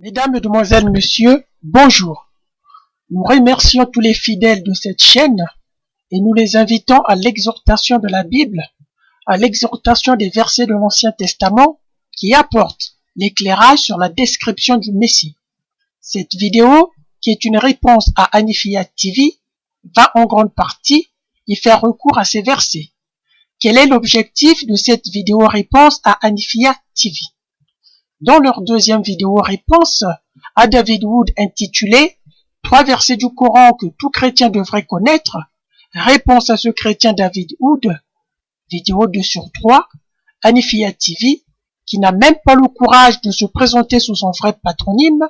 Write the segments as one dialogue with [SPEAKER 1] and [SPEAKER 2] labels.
[SPEAKER 1] Mesdames, Mesdemoiselles, Messieurs, bonjour. Nous remercions tous les fidèles de cette chaîne et nous les invitons à l'exhortation de la Bible, à l'exhortation des versets de l'Ancien Testament qui apportent l'éclairage sur la description du Messie. Cette vidéo, qui est une réponse à Hanifiyat TV, va en grande partie y faire recours à ces versets. Quel est l'objectif de cette vidéo réponse à Hanifiyat TV? Dans leur deuxième vidéo réponse à David Wood intitulée « 3 versets du Coran que tout chrétien devrait connaître », réponse à ce chrétien David Wood, vidéo 2 sur 3, Hanifiyat TV, qui n'a même pas le courage de se présenter sous son vrai patronyme,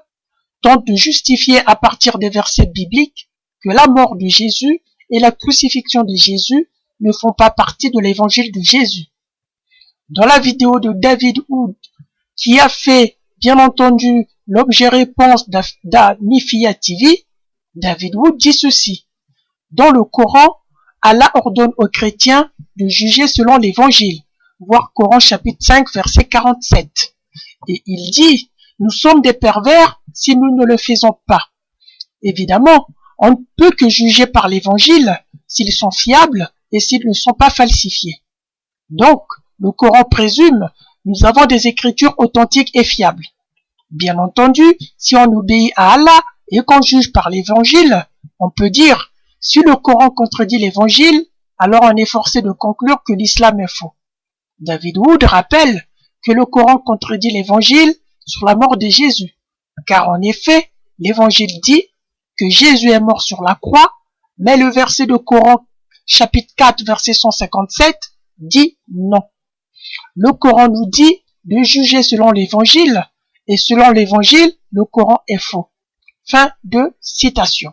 [SPEAKER 1] tente de justifier à partir des versets bibliques que la mort de Jésus et la crucifixion de Jésus ne font pas partie de l'évangile de Jésus. Dans la vidéo de David Wood, qui a fait, bien entendu, l'objet-réponse d'Hanifiyat TV, David Wood dit ceci. Dans le Coran, Allah ordonne aux chrétiens de juger selon l'évangile, voir Coran chapitre 5, verset 47. Et il dit, nous sommes des pervers si nous ne le faisons pas. Évidemment, on ne peut que juger par l'évangile s'ils sont fiables et s'ils ne sont pas falsifiés. Donc, le Coran présume nous avons des écritures authentiques et fiables. Bien entendu, si on obéit à Allah et qu'on juge par l'évangile, on peut dire, si le Coran contredit l'évangile, alors on est forcé de conclure que l'islam est faux. David Wood rappelle que le Coran contredit l'évangile sur la mort de Jésus, car en effet, l'évangile dit que Jésus est mort sur la croix, mais le verset de Coran, chapitre 4, verset 157, dit non. Le Coran nous dit de juger selon l'évangile, et selon l'évangile, le Coran est faux. Fin de citation.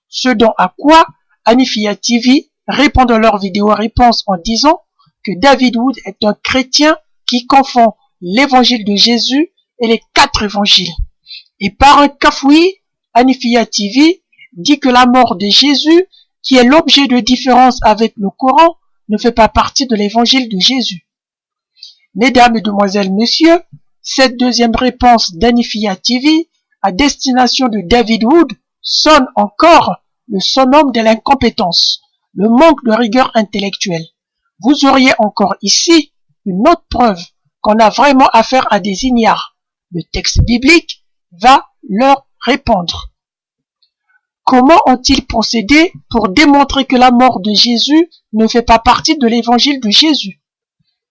[SPEAKER 1] Ce dont à quoi Hanifiyat TV répond dans leur vidéo réponse en disant que David Wood est un chrétien qui confond l'évangile de Jésus et les 4 évangiles. Et par un cafouillis, Hanifiyat TV dit que la mort de Jésus, qui est l'objet de différence avec le Coran, ne fait pas partie de l'évangile de Jésus. Mesdames, Mesdemoiselles, Messieurs, cette deuxième réponse d'Hanifiyat TV à destination de David Wood sonne encore le summum de l'incompétence, le manque de rigueur intellectuelle. Vous auriez encore ici une autre preuve qu'on a vraiment affaire à des ignares. Le texte biblique va leur répondre. Comment ont-ils procédé pour démontrer que la mort de Jésus ne fait pas partie de l'évangile de Jésus?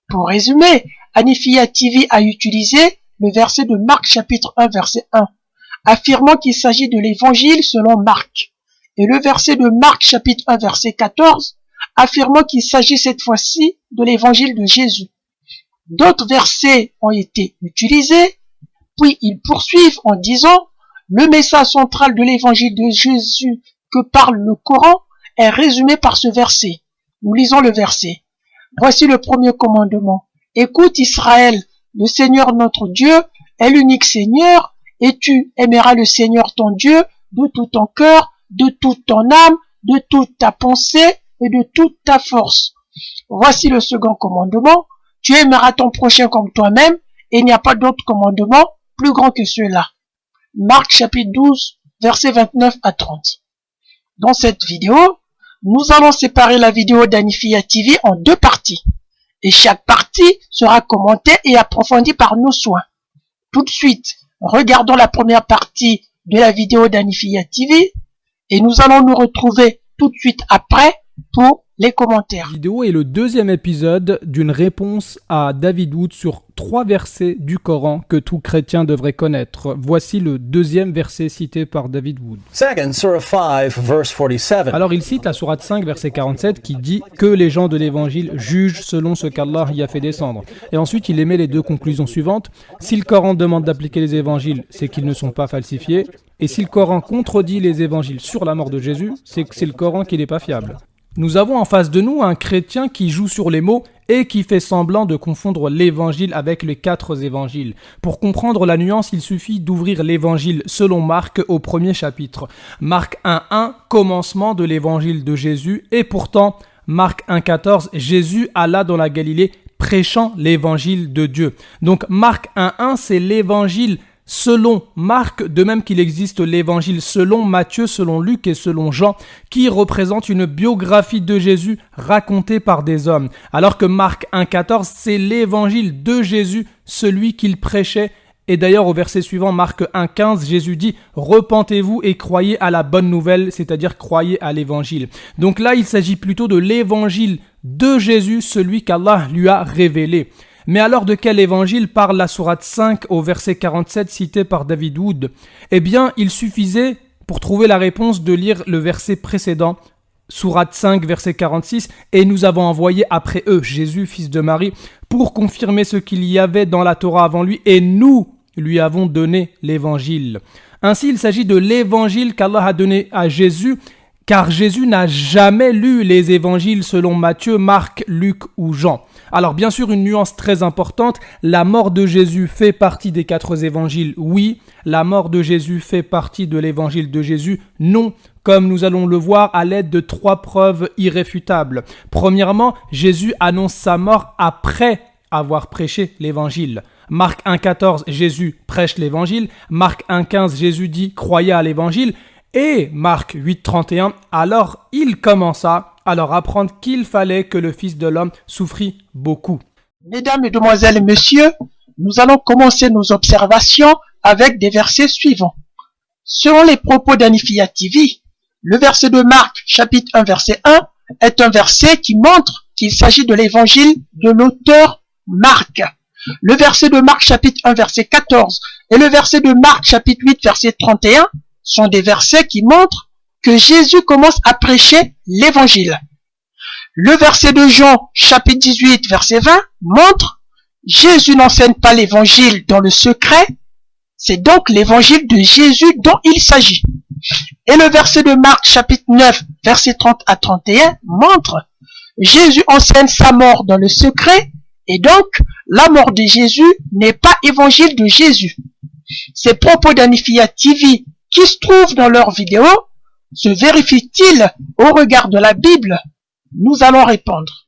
[SPEAKER 1] Pour résumer, Hanifiyat TV a utilisé le verset de Marc chapitre 1 verset 1, affirmant qu'il s'agit de l'évangile selon Marc, et le verset de Marc chapitre 1 verset 14, affirmant qu'il s'agit cette fois-ci de l'évangile de Jésus. D'autres versets ont été utilisés, puis ils poursuivent en disant le message central de l'évangile de Jésus que parle le Coran est résumé par ce verset. Nous lisons le verset. Voici le premier commandement. Écoute Israël, le Seigneur notre Dieu est l'unique Seigneur, et tu aimeras le Seigneur ton Dieu de tout ton cœur, de toute ton âme, de toute ta pensée et de toute ta force. Voici le second commandement. Tu aimeras ton prochain comme toi-même, et il n'y a pas d'autre commandement plus grand que cela. Marc chapitre 12, versets 29 à 30. Dans cette vidéo, nous allons séparer la vidéo d'Hanifiyat TV en 2 parties. Et chaque partie sera commentée et approfondie par nos soins. Tout de suite, regardons la première partie de la vidéo d'Hanifiyat TV et nous allons nous retrouver tout de suite après pour les commentaires.
[SPEAKER 2] La vidéo est le deuxième épisode d'une réponse à David Wood sur 3 versets du Coran que tout chrétien devrait connaître. Voici le deuxième verset cité par David Wood. Alors il cite la sourate 5 verset 47 qui dit que les gens de l'évangile jugent selon ce qu'Allah y a fait descendre. Et ensuite il émet les 2 conclusions suivantes. Si le Coran demande d'appliquer les évangiles, c'est qu'ils ne sont pas falsifiés. Et si le Coran contredit les évangiles sur la mort de Jésus, c'est que c'est le Coran qui n'est pas fiable. Nous avons en face de nous un chrétien qui joue sur les mots et qui fait semblant de confondre l'évangile avec les 4 évangiles. Pour comprendre la nuance, il suffit d'ouvrir l'évangile selon Marc au 1er chapitre. Marc 1.1, commencement de l'évangile de Jésus, et pourtant, Marc 1.14, Jésus alla dans la Galilée prêchant l'évangile de Dieu. Donc Marc 1.1, c'est l'évangile selon Marc, de même qu'il existe l'évangile selon Matthieu, selon Luc et selon Jean, qui représentent une biographie de Jésus racontée par des hommes. Alors que Marc 1,14, c'est l'évangile de Jésus, celui qu'il prêchait. Et d'ailleurs, au verset suivant, Marc 1,15, Jésus dit « Repentez-vous et croyez à la bonne nouvelle », c'est-à-dire croyez à l'évangile. Donc là, il s'agit plutôt de l'évangile de Jésus, celui qu'Allah lui a révélé. Mais alors de quel évangile parle la sourate 5 au verset 47 cité par David Wood ? Eh bien, il suffisait, pour trouver la réponse, de lire le verset précédent, sourate 5, verset 46, « Et nous avons envoyé après eux Jésus, fils de Marie, pour confirmer ce qu'il y avait dans la Torah avant lui, et nous lui avons donné l'évangile. » Ainsi, il s'agit de l'évangile qu'Allah a donné à Jésus, car Jésus n'a jamais lu les évangiles selon Matthieu, Marc, Luc ou Jean. Alors bien sûr, une nuance très importante, la mort de Jésus fait partie des 4 évangiles, oui. La mort de Jésus fait partie de l'évangile de Jésus, non. Comme nous allons le voir à l'aide de 3 preuves irréfutables. Premièrement, Jésus annonce sa mort après avoir prêché l'évangile. Marc 1,14, Jésus prêche l'évangile. Marc 1,15, Jésus dit « Croyez à l'évangile ». Et Marc 8,31, alors il commença à leur apprendre qu'il fallait que le Fils de l'homme souffrit beaucoup.
[SPEAKER 1] Mesdames, Mesdemoiselles et Messieurs, nous allons commencer nos observations avec des versets suivants. Selon les propos d'Anifia TV, le verset de Marc, chapitre 1, verset 1, est un verset qui montre qu'il s'agit de l'évangile de l'auteur Marc. Le verset de Marc, chapitre 1, verset 14 et le verset de Marc, chapitre 8, verset 31 sont des versets qui montrent que Jésus commence à prêcher l'évangile. Le verset de Jean, chapitre 18, verset 20, montre Jésus n'enseigne pas l'évangile dans le secret, c'est donc l'évangile de Jésus dont il s'agit. Et le verset de Marc, chapitre 9, verset 30 à 31, montre Jésus enseigne sa mort dans le secret, et donc la mort de Jésus n'est pas évangile de Jésus. Ces propos d'Anifia TV qui se trouvent dans leurs vidéos se vérifient-ils au regard de la Bible? Nous allons répondre.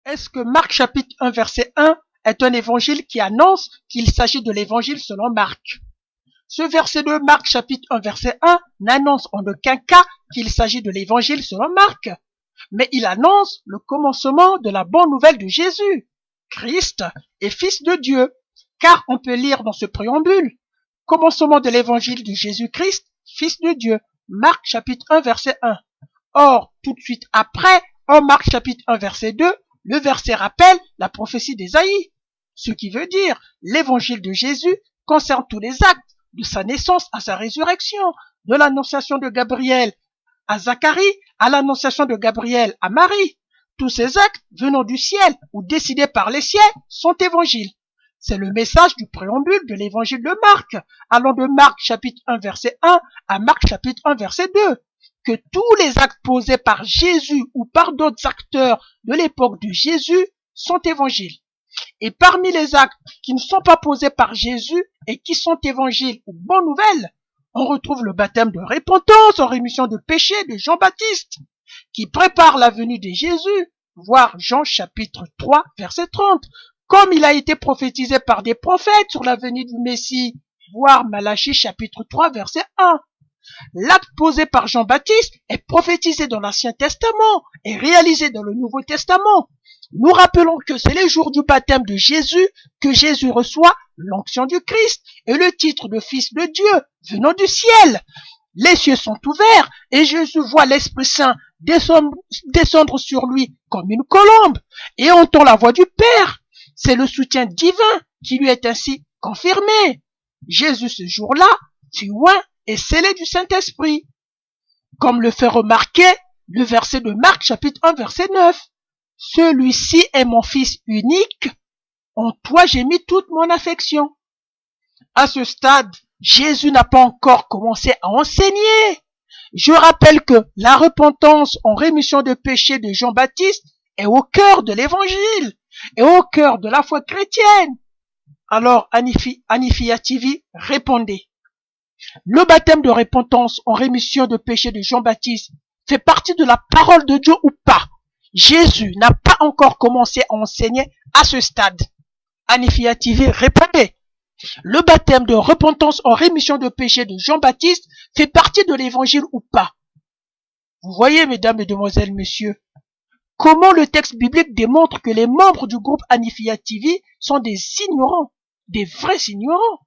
[SPEAKER 1] Est-ce que Marc chapitre 1 verset 1 est un évangile qui annonce qu'il s'agit de l'évangile selon Marc? Ce verset de Marc chapitre 1 verset 1 n'annonce en aucun cas qu'il s'agit de l'évangile selon Marc, mais il annonce le commencement de la bonne nouvelle de Jésus. Christ est fils de Dieu, car on peut lire dans ce préambule, commencement de l'évangile de Jésus-Christ, fils de Dieu, Marc chapitre 1 verset 1. Or, tout de suite après, en Marc chapitre 1 verset 2, le verset rappelle la prophétie d'Ésaïe, ce qui veut dire l'évangile de Jésus concerne tous les actes, de sa naissance à sa résurrection, de l'annonciation de Gabriel à Zacharie, à l'annonciation de Gabriel à Marie. Tous ces actes venant du ciel ou décidés par les ciels sont évangiles. C'est le message du préambule de l'évangile de Marc, allant de Marc chapitre 1 verset 1 à Marc chapitre 1 verset 2. Que tous les actes posés par Jésus ou par d'autres acteurs de l'époque de Jésus sont évangiles. Et parmi les actes qui ne sont pas posés par Jésus et qui sont évangiles ou bonnes nouvelles, on retrouve le baptême de repentance en rémission de péché de Jean-Baptiste, qui prépare la venue de Jésus, voir Jean chapitre 3 verset 30, comme il a été prophétisé par des prophètes sur la venue du Messie, voir Malachie chapitre 3 verset 1. L'acte posé par Jean-Baptiste est prophétisé dans l'Ancien Testament et réalisé dans le Nouveau Testament. Nous rappelons que c'est les jours du baptême de Jésus que Jésus reçoit l'onction du Christ et le titre de fils de Dieu venant du ciel. Les cieux sont ouverts et Jésus voit l'Esprit Saint descendre sur lui comme une colombe et entend la voix du Père. C'est le soutien divin qui lui est ainsi confirmé. Jésus ce jour-là fut oint et scellé du Saint-Esprit, comme le fait remarquer le verset de Marc chapitre 1 verset 9. Celui-ci est mon fils unique, en toi j'ai mis toute mon affection. À ce stade, Jésus n'a pas encore commencé à enseigner. Je rappelle que la repentance en rémission de péché de Jean-Baptiste est au cœur de l'évangile et au cœur de la foi chrétienne. Alors, Anifia TV, répondez. Le baptême de repentance en rémission de péché de Jean-Baptiste fait partie de la parole de Dieu ou pas? Jésus n'a pas encore commencé à enseigner à ce stade. Anifia TV, répondez. Le baptême de repentance en rémission de péché de Jean-Baptiste fait partie de l'évangile ou pas? Vous voyez, mesdames, mesdemoiselles, messieurs, comment le texte biblique démontre que les membres du groupe Anifia TV sont des ignorants, des vrais ignorants.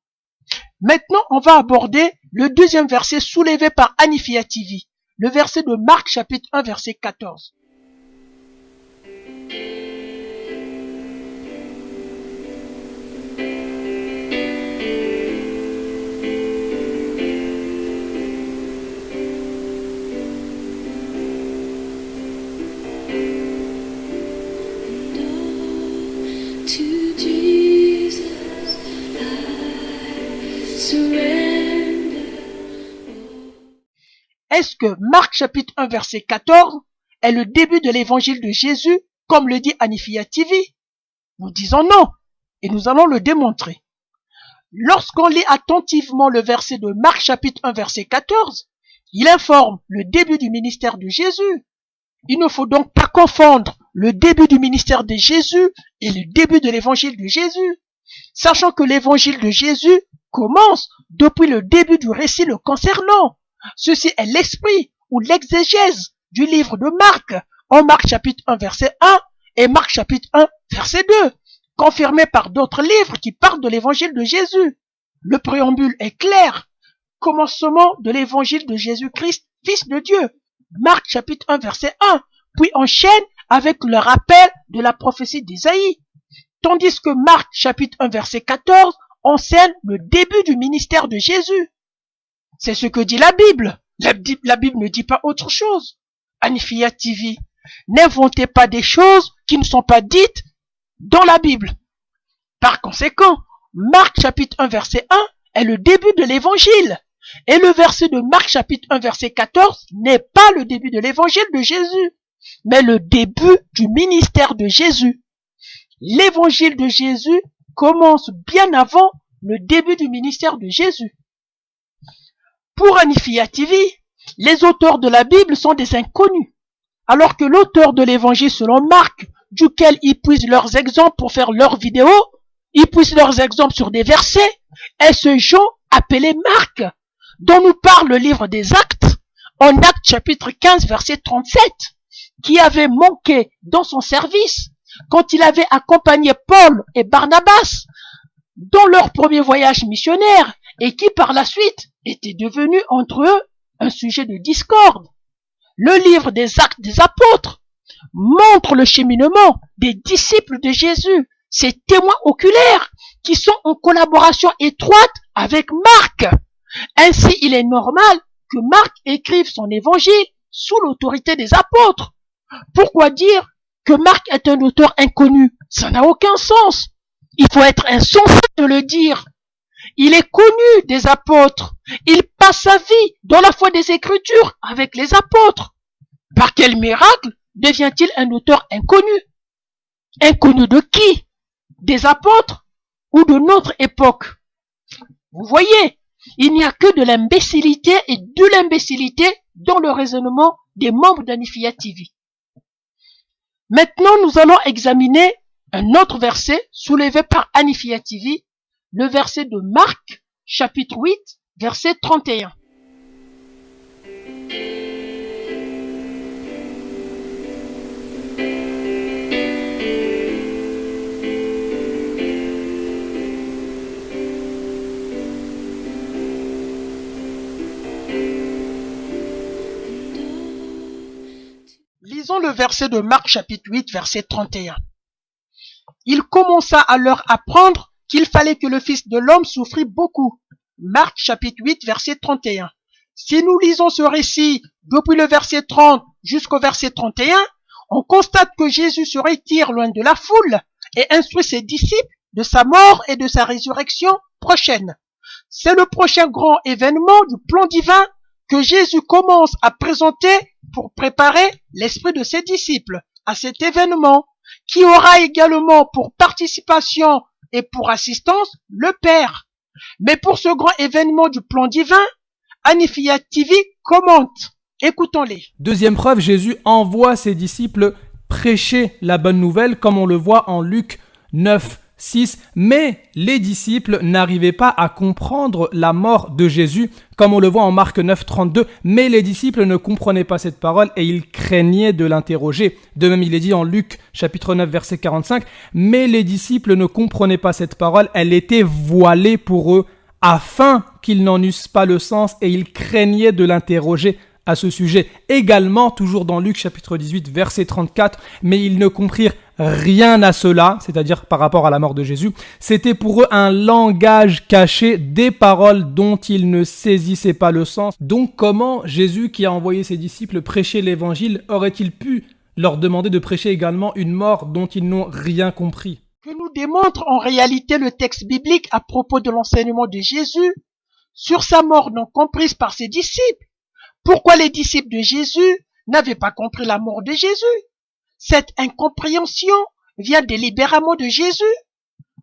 [SPEAKER 1] Maintenant, on va aborder le deuxième verset soulevé par Anifia TV, le verset de Marc chapitre 1 verset 14. Est-ce que Marc chapitre 1 verset 14 est le début de l'évangile de Jésus, comme le dit Anifia TV? Nous disons non, et nous allons le démontrer. Lorsqu'on lit attentivement le verset de Marc chapitre 1 verset 14, il informe le début du ministère de Jésus. Il ne faut donc pas confondre le début du ministère de Jésus et le début de l'évangile de Jésus, sachant que l'évangile de Jésus commence depuis le début du récit le concernant. Ceci est l'esprit ou l'exégèse du livre de Marc, en Marc chapitre 1 verset 1 et Marc chapitre 1 verset 2, confirmé par d'autres livres qui parlent de l'évangile de Jésus. Le préambule est clair. Commencement de l'évangile de Jésus-Christ, Fils de Dieu. Marc chapitre 1 verset 1, puis enchaîne avec le rappel de la prophétie d'Ésaïe. Tandis que Marc chapitre 1 verset 14 enseigne le début du ministère de Jésus. C'est ce que dit la Bible. La Bible ne dit pas autre chose. Anifia TV, n'inventez pas des choses qui ne sont pas dites dans la Bible. Par conséquent, Marc chapitre 1 verset 1 est le début de l'évangile. Et le verset de Marc chapitre 1 verset 14 n'est pas le début de l'évangile de Jésus, mais le début du ministère de Jésus. L'évangile de Jésus commence bien avant le début du ministère de Jésus. Pour Anifia TV, les auteurs de la Bible sont des inconnus, alors que l'auteur de l'évangile selon Marc, duquel ils puisent leurs exemples pour faire leurs vidéos, ils puisent leurs exemples sur des versets, est ce Jean appelé Marc, dont nous parle le livre des Actes, en Actes chapitre 15 verset 37, qui avait manqué dans son service quand il avait accompagné Paul et Barnabas dans leur premier voyage missionnaire et qui par la suite était devenu entre eux un sujet de discorde. Le livre des Actes des Apôtres montre le cheminement des disciples de Jésus, ces témoins oculaires qui sont en collaboration étroite avec Marc. Ainsi, il est normal que Marc écrive son évangile sous l'autorité des apôtres. Pourquoi dire que Marc est un auteur inconnu? Ça n'a aucun sens. Il faut être insensé de le dire. Il est connu des apôtres. Il passe sa vie dans la foi des Écritures avec les apôtres. Par quel miracle devient-il un auteur inconnu? Inconnu de qui? Des apôtres ou de notre époque? Vous voyez, il n'y a que de l'imbécilité et de l'imbécilité dans le raisonnement des membres d'Anifia TV. Maintenant, nous allons examiner un autre verset soulevé par Anifia TV, le verset de Marc, chapitre 8, verset 31. Lisons le verset de Marc chapitre 8, verset 31. Il commença à leur apprendre qu'il fallait que le Fils de l'homme souffrit beaucoup. Marc chapitre 8, verset 31. Si nous lisons ce récit depuis le verset 30 jusqu'au verset 31, on constate que Jésus se retire loin de la foule et instruit ses disciples de sa mort et de sa résurrection prochaine. C'est le prochain grand événement du plan divin que Jésus commence à présenter pour préparer l'esprit de ses disciples à cet événement, qui aura également pour participation et pour assistance le Père. Mais pour ce grand événement du plan divin, Hanifiya TV commente. Écoutons-les.
[SPEAKER 2] Deuxième preuve, Jésus envoie ses disciples prêcher la bonne nouvelle, comme on le voit en Luc 9, 6. Mais les disciples n'arrivaient pas à comprendre la mort de Jésus, comme on le voit en Marc 9, 32. Mais les disciples ne comprenaient pas cette parole et ils craignaient de l'interroger. De même, il est dit en Luc chapitre 9, verset 45. Mais les disciples ne comprenaient pas cette parole, elle était voilée pour eux, afin qu'ils n'en eussent pas le sens, et ils craignaient de l'interroger à ce sujet. Également, toujours dans Luc chapitre 18, verset 34, mais ils ne comprirent rien à cela, c'est-à-dire par rapport à la mort de Jésus. C'était pour eux un langage caché, des paroles dont ils ne saisissaient pas le sens. Donc comment Jésus, qui a envoyé ses disciples prêcher l'évangile, aurait-il pu leur demander de prêcher également une mort dont ils n'ont rien compris?
[SPEAKER 1] Que nous démontre en réalité le texte biblique à propos de l'enseignement de Jésus sur sa mort non comprise par ses disciples. Pourquoi les disciples de Jésus n'avaient pas compris la mort de Jésus? Cette incompréhension vient délibérément de Jésus.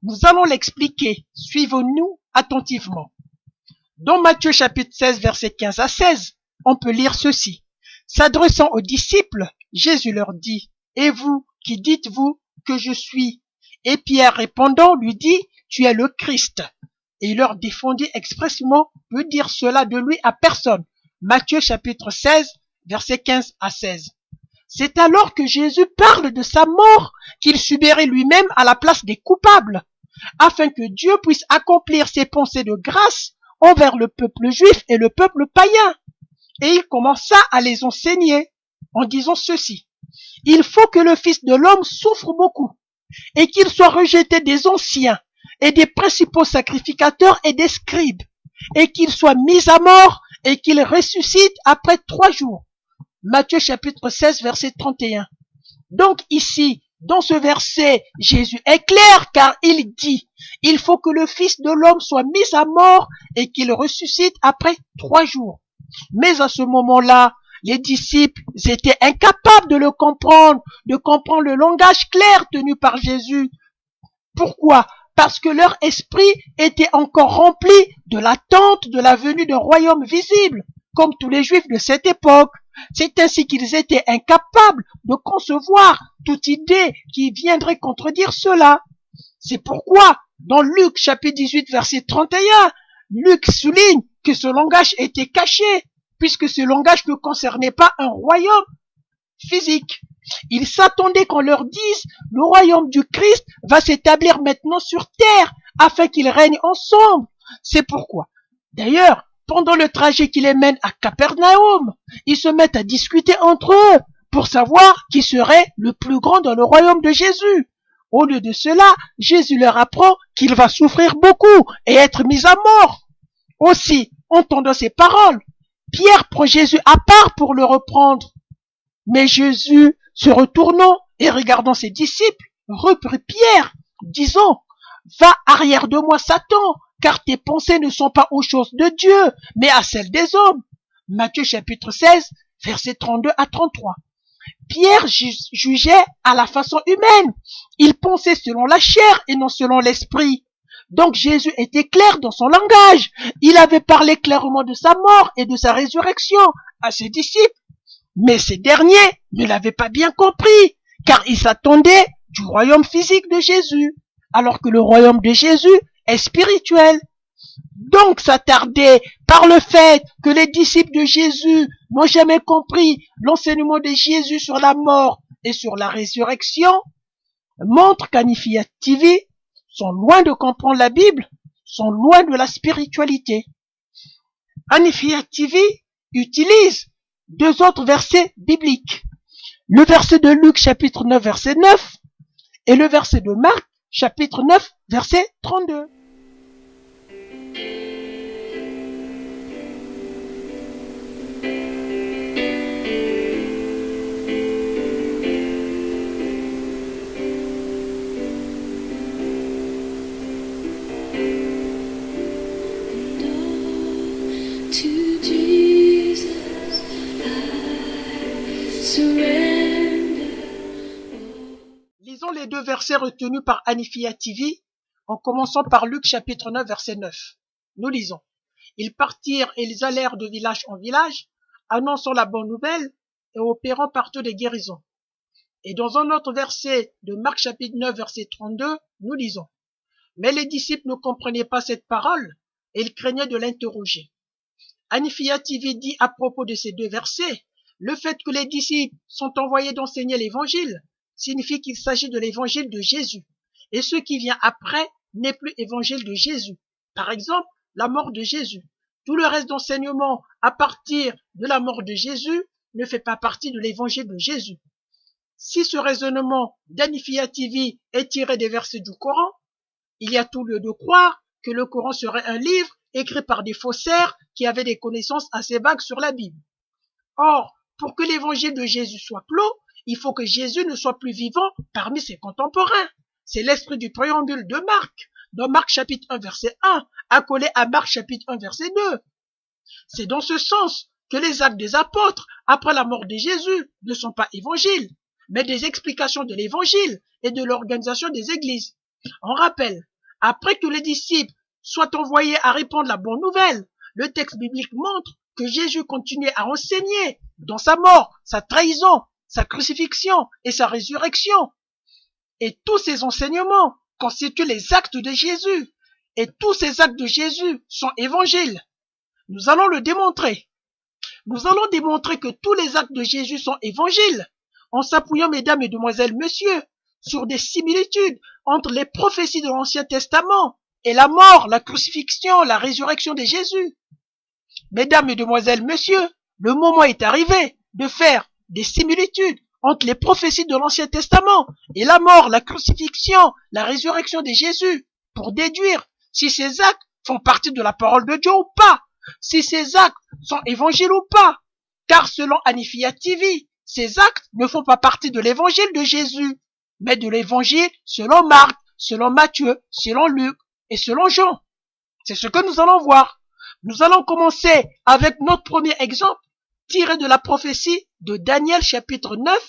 [SPEAKER 1] Nous allons l'expliquer. Suivons-nous attentivement. Dans Matthieu chapitre 16, versets 15 à 16, on peut lire ceci. S'adressant aux disciples, Jésus leur dit, « Et vous, qui dites-vous que je suis ?» Et Pierre répondant lui dit, « Tu es le Christ. » Et il leur défendit expressément de dire cela de lui à personne. Matthieu chapitre 16, versets 15 à 16. C'est alors que Jésus parle de sa mort qu'il subirait lui-même à la place des coupables, afin que Dieu puisse accomplir ses pensées de grâce envers le peuple juif et le peuple païen. Et il commença à les enseigner en disant ceci. Il faut que le Fils de l'homme souffre beaucoup et qu'il soit rejeté des anciens et des principaux sacrificateurs et des scribes et qu'il soit mis à mort et qu'il ressuscite après 3 jours. Matthieu chapitre 16, verset 31. Donc ici, dans ce verset, Jésus est clair car il dit, il faut que le Fils de l'homme soit mis à mort et qu'il ressuscite après 3 jours. Mais à ce moment-là, les disciples étaient incapables de le comprendre, de comprendre le langage clair tenu par Jésus. Pourquoi? Parce que leur esprit était encore rempli de l'attente de la venue d'un royaume visible, comme tous les Juifs de cette époque. C'est ainsi qu'ils étaient incapables de concevoir toute idée qui viendrait contredire cela. C'est pourquoi, dans Luc chapitre 18, verset 31, Luc souligne que ce langage était caché, puisque ce langage ne concernait pas un royaume physique. Ils s'attendaient qu'on leur dise, le royaume du Christ va s'établir maintenant sur terre, afin qu'ils règnent ensemble. C'est pourquoi. D'ailleurs, pendant le trajet qui les mène à Capernaum, ils se mettent à discuter entre eux pour savoir qui serait le plus grand dans le royaume de Jésus. Au lieu de cela, Jésus leur apprend qu'il va souffrir beaucoup et être mis à mort. Aussi, entendant ces paroles, Pierre prend Jésus à part pour le reprendre. Mais Jésus, se retournant et regardant ses disciples, reprit Pierre, disant, « Va arrière de moi, Satan, car tes pensées ne sont pas aux choses de Dieu, mais à celles des hommes. » Matthieu chapitre 16, versets 32 à 33. Pierre jugeait à la façon humaine. Il pensait selon la chair et non selon l'esprit. Donc Jésus était clair dans son langage. Il avait parlé clairement de sa mort et de sa résurrection à ses disciples. Mais ces derniers ne l'avaient pas bien compris, car ils s'attendaient du royaume physique de Jésus, alors que le royaume de Jésus est spirituel. Donc s'attarder par le fait que les disciples de Jésus n'ont jamais compris l'enseignement de Jésus sur la mort et sur la résurrection montre qu'Hanifiya TV sont loin de comprendre la Bible, sont loin de la spiritualité. Hanifiya TV utilise 2 autres versets bibliques. Le verset de Luc chapitre 9 verset 9 et le verset de Marc chapitre 9 verset 32.
[SPEAKER 3] To Jesus
[SPEAKER 1] deux versets retenus par Hanifia TV, en commençant par Luc chapitre 9, verset 9. Nous lisons. Ils partirent et ils allèrent de village en village, annonçant la bonne nouvelle et opérant partout des guérisons. Et dans un autre verset de Marc chapitre 9, verset 32, nous lisons. Mais les disciples ne comprenaient pas cette parole et ils craignaient de l'interroger. Hanifia TV dit à propos de ces deux versets, le fait que les disciples sont envoyés d'enseigner l'évangile signifie qu'il s'agit de l'évangile de Jésus. Et ce qui vient après n'est plus évangile de Jésus. Par exemple, la mort de Jésus. Tout le reste d'enseignement à partir de la mort de Jésus ne fait pas partie de l'évangile de Jésus. Si ce raisonnement d'Hanifia TV est tiré des versets du Coran, il y a tout lieu de croire que le Coran serait un livre écrit par des faussaires qui avaient des connaissances assez vagues sur la Bible. Or, pour que l'évangile de Jésus soit clos, il faut que Jésus ne soit plus vivant parmi ses contemporains. C'est l'esprit du préambule de Marc, dans Marc chapitre 1 verset 1, accolé à Marc chapitre 1 verset 2. C'est dans ce sens que les actes des apôtres, après la mort de Jésus, ne sont pas évangiles, mais des explications de l'évangile et de l'organisation des églises. On rappelle, après que les disciples soient envoyés à répandre la bonne nouvelle, le texte biblique montre que Jésus continuait à enseigner dans sa mort, sa trahison, sa crucifixion et sa résurrection. Et tous ces enseignements constituent les actes de Jésus. Et tous ces actes de Jésus sont évangiles. Nous allons le démontrer. Nous allons démontrer que tous les actes de Jésus sont évangiles, en s'appuyant, mesdames, mesdemoiselles, messieurs, sur des similitudes entre les prophéties de l'Ancien Testament et la mort, la crucifixion, la résurrection de Jésus. Mesdames, mesdemoiselles, messieurs, le moment est arrivé de faire des similitudes entre les prophéties de l'Ancien Testament et la mort, la crucifixion, la résurrection de Jésus, pour déduire si ces actes font partie de la parole de Dieu ou pas, si ces actes sont évangiles ou pas. Car selon Hanifia TV, ces actes ne font pas partie de l'évangile de Jésus, mais de l'évangile selon Marc, selon Matthieu, selon Luc et selon Jean. C'est ce que nous allons voir. Nous allons commencer avec notre premier exemple, tiré de la prophétie de Daniel chapitre 9,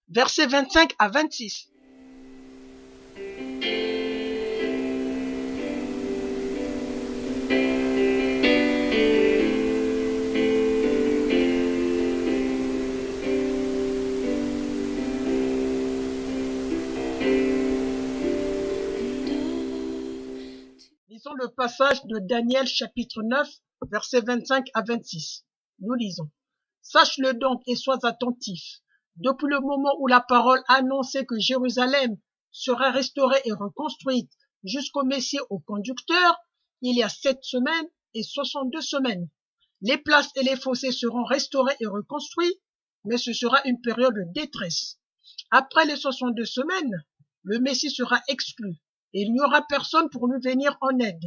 [SPEAKER 1] versets 25 à 26. Lisons le passage de Daniel chapitre 9, versets 25 à 26. Nous lisons. Sache-le donc et sois attentif. Depuis le moment où la parole annonçait que Jérusalem serait restaurée et reconstruite jusqu'au Messie au conducteur, il y a 7 semaines et 62 semaines. Les places et les fossés seront restaurés et reconstruits, mais ce sera une période de détresse. Après les 62 semaines, le Messie sera exclu et il n'y aura personne pour nous venir en aide.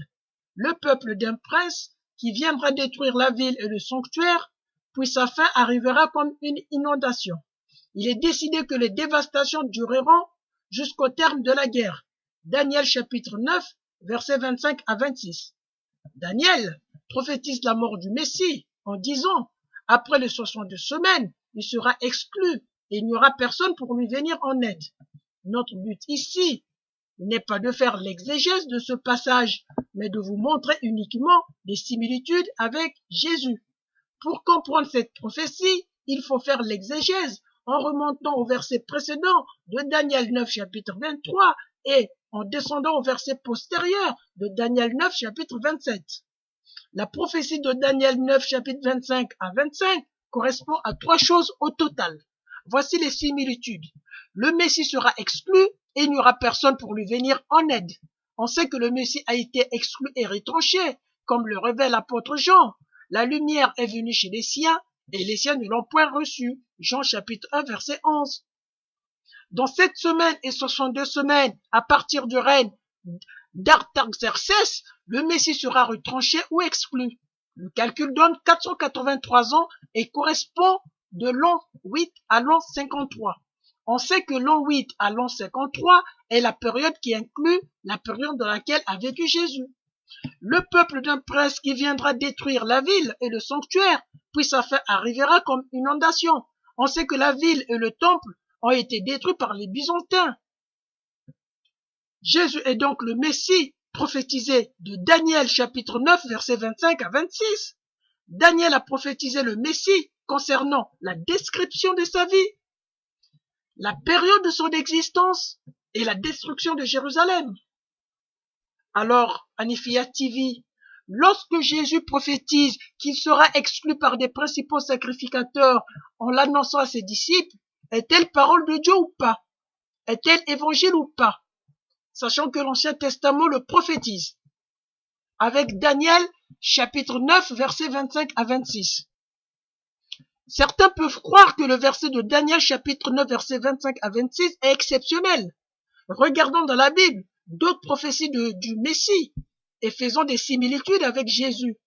[SPEAKER 1] Le peuple d'un prince qui viendra détruire la ville et le sanctuaire, puis sa fin arrivera comme une inondation. Il est décidé que les dévastations dureront jusqu'au terme de la guerre. Daniel chapitre 9, versets 25 à 26. Daniel prophétise la mort du Messie en disant, après les 62 semaines, il sera exclu et il n'y aura personne pour lui venir en aide. Notre but ici n'est pas de faire l'exégèse de ce passage, mais de vous montrer uniquement des similitudes avec Jésus. Pour comprendre cette prophétie, il faut faire l'exégèse en remontant au verset précédent de Daniel 9 chapitre 23 et en descendant au verset postérieur de Daniel 9 chapitre 27. La prophétie de Daniel 9 chapitre 25 à 25 correspond à 3 choses au total. Voici les similitudes. Le Messie sera exclu et il n'y aura personne pour lui venir en aide. On sait que le Messie a été exclu et retranché, comme le révèle l'apôtre Jean. La lumière est venue chez les siens et les siens ne l'ont point reçue. Jean chapitre 1 verset 11. Dans 7 semaines et 62 semaines, à partir du règne d'Artaxerxès, le Messie sera retranché ou exclu. Le calcul donne 483 ans et correspond de l'an 8 à l'an 53. On sait que l'an 8 à l'an 53 est la période qui inclut la période dans laquelle a vécu Jésus. Le peuple d'un prince qui viendra détruire la ville et le sanctuaire, puis sa fin arrivera comme inondation. On sait que la ville et le temple ont été détruits par les Byzantins. Jésus est donc le Messie prophétisé de Daniel chapitre 9 versets 25 à 26. Daniel a prophétisé le Messie concernant la description de sa vie, la période de son existence et la destruction de Jérusalem. Alors, Hanifiyya TV, lorsque Jésus prophétise qu'il sera exclu par des principaux sacrificateurs en l'annonçant à ses disciples, est-elle parole de Dieu ou pas? Est-elle évangile ou pas? Sachant que l'Ancien Testament le prophétise. Avec Daniel, chapitre 9, versets 25 à 26. Certains peuvent croire que le verset de Daniel, chapitre 9, versets 25 à 26 est exceptionnel. Regardons dans la Bible d'autres prophéties du Messie et faisons des similitudes avec Jésus.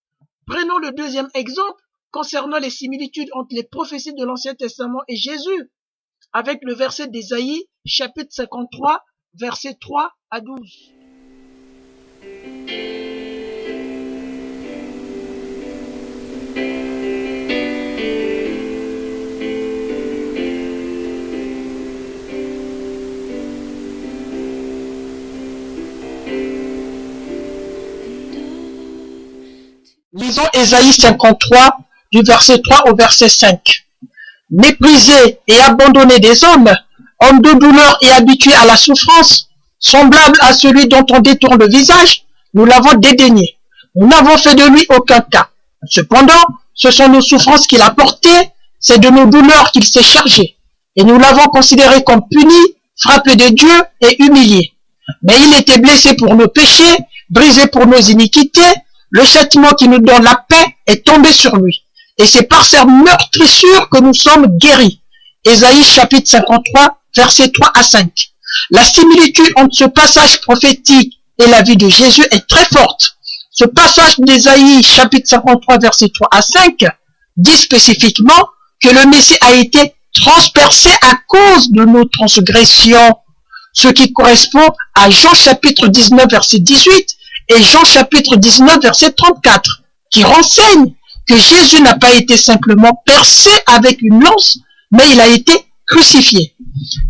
[SPEAKER 1] Prenons le deuxième exemple concernant les similitudes entre les prophéties de l'Ancien Testament et Jésus, avec le verset d'Ésaïe, chapitre 53, versets 3 à 12. Lisons Ésaïe 53, du verset 3 au verset 5. Méprisé et abandonné des hommes, homme de douleur et habitué à la souffrance, semblable à celui dont on détourne le visage, nous l'avons dédaigné. Nous n'avons fait de lui aucun cas. Cependant, ce sont nos souffrances qu'il a portées, c'est de nos douleurs qu'il s'est chargé. Et nous l'avons considéré comme puni, frappé de Dieu et humilié. Mais il était blessé pour nos péchés, brisé pour nos iniquités. Le châtiment qui nous donne la paix est tombé sur lui. Et c'est par sa meurtrissure que nous sommes guéris. Ésaïe chapitre 53, versets 3 à 5. La similitude entre ce passage prophétique et la vie de Jésus est très forte. Ce passage d'Ésaïe chapitre 53, versets 3 à 5 dit spécifiquement que le Messie a été transpercé à cause de nos transgressions, ce qui correspond à Jean chapitre 19, verset 18 et Jean chapitre 19, verset 34, qui renseigne que Jésus n'a pas été simplement percé avec une lance, mais il a été crucifié.